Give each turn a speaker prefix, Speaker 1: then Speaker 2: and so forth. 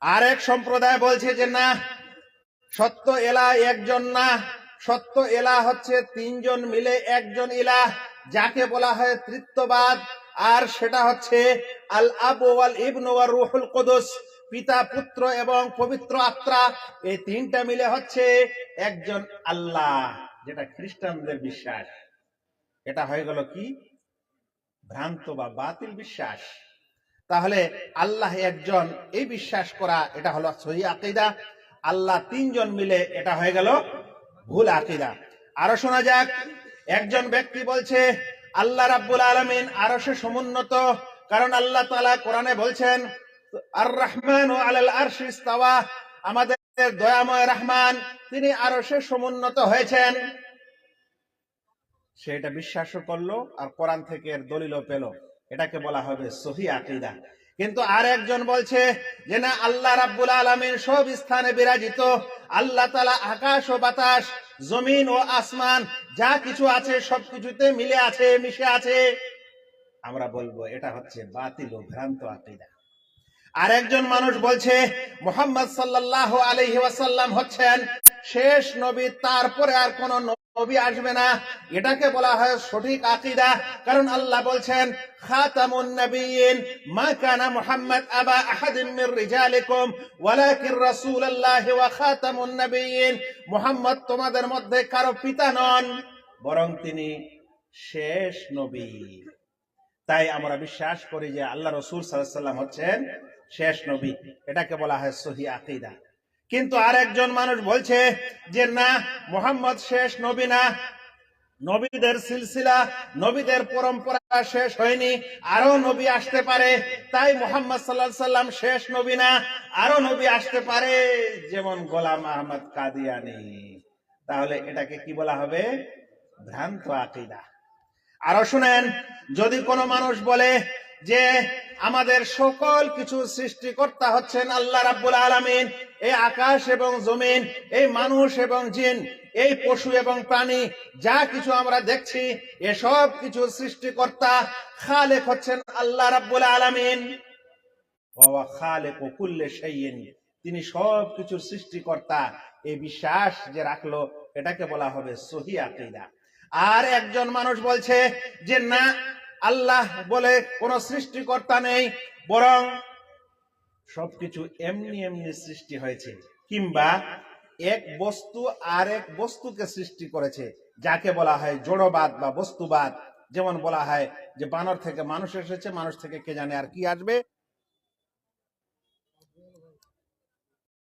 Speaker 1: আরেক সম্প্রদায় বলছে যে না, সত্য ইলাহ একজন না, সত্য ইলাহ হচ্ছে তিনজন মিলে একজন ইলাহ, যাকে বলা হয় তৃত্ববাদ। আর সেটা হচ্ছে আল আব ওয়াল ইবনু ওয়ার রূহুল কুদুস, পিতা পুত্র এবং পবিত্র আত্মা, এই তিনটা মিলে হচ্ছে একজন আল্লাহ, যেটা খ্রিস্টানদের বিশ্বাস। এটা হয়ে গেল কি ভ্রান্ত বা বাতিল বিশ্বাস। তাহলে আল্লাহ একজন এই বিশ্বাস করা, এটা হলো সহি আকীদা। আল্লাহ তিনজন মিলে, এটা হয়ে গেল ভুল আকীদা। আরো শোনা যাক, একজন ব্যক্তি বলছে আল্লাহ রাব্বুল আলামিন আরশে সমুন্নত, কারণ আল্লাহ তাআলা কোরআনে বলছেন আর রহমানু আলাল আরশি ইস্তাওয়া, আমাদের দয়াময় রহমান তিনি আরশে সমুন্নত হয়েছেন। সে এটা বিশ্বাসও করলো আর কোরআন থেকে এর দলিলও পেল, এটাকে বলা হবে সহি আকীদা। কিন্তু আর একজন বলছে যে না, আল্লাহ রাব্বুল আলামিন সব স্থানে বিরাজিত, আল্লাহ তাআলা আকাশ ও বাতাস, জমিন ও আসমান যা কিছু আছে সবকিছুতে মিলে আছে, মিশে আছে। আমরা বলবো এটা হচ্ছে বাতিল ও ভ্রান্ত আকীদা। আর একজন মানুষ বলছে মুহাম্মদ সাল্লাল্লাহু আলাইহি ওয়াসাল্লাম হচ্ছেন শেষ নবী, তারপরে আর কোন নবী আসবে না। এটাকে বলা হয় সঠিক আকীদা, কারণ আল্লাহ বলছেন খাতামুন নবিয়্যিন মা কানা মুহাম্মদ আবা আহাদিন মির রিজালিকুম ওয়ালাকিন রাসূলুল্লাহি ওয়া খাতামুন নবিয়্যিন, মুহাম্মদ তোমাদের মধ্যে কারো পিতা নন, বরং তিনি শেষ নবী। তাই আমরা বিশ্বাস করি যে আল্লাহ রাসূল সাল্লাল্লাহু আলাইহি ওয়াসাল্লাম হচ্ছেন শেষ নবী, এটাকে বলা হয় সহি আকীদা। কিন্তু আরেকজন মানুষ বলছে যে না, মুহাম্মদ শেষ নবী না, নবীদের সিলসিলা, নবীদের পরম্পরা শেষ হয়নি, আরো নবী আসতে পারে, তাই মুহাম্মদ সাল্লাল্লাহু আলাইহি ওয়াসাল্লাম শেষ নবী না, আরো নবী আসতে পারে, যেমন গোলাম আহমদ কাদিয়ানী। তাহলে এটাকে কি বলা হবে? ভ্রান্ত আকীদা। আরো শুনেন, যদি কোনো মানুষ বলে যে আমাদের সকল কিছু সৃষ্টিকর্তা হচ্ছেন আল্লাহ রাব্বুল আলামিন, এই আকাশ এবং জমিন, এই মানুষ এবং জিন, এই পশু এবং প্রাণী যা কিছু আমরা দেখছি, এসব কিছু সৃষ্টিকর্তা খালেক হচ্ছেন আল্লাহ রাব্বুল আলামিন, ওয়া খালিকু কুল্লি শাইইন, তিনি সব কিছুর সৃষ্টিকর্তা, এই বিশ্বাস যে রাখলো, এটাকে বলা হবে সহি আকীদা। আর একজন মানুষ বলছে যে না, আল্লাহ বলে কোন সৃষ্টিকর্তা নেই, বরং সবকিছু এমনি এমনি সৃষ্টি হয়েছে, কিংবা এক বস্তু আর এক বস্তুকে সৃষ্টি করেছে, যাকে বলা হয় জড়বাদ বা বস্তুবাদ। যেমন বলা হয় যে বানর থেকে মানুষ এসেছে, মানুষ থেকে কে জানে আর কি আসবে।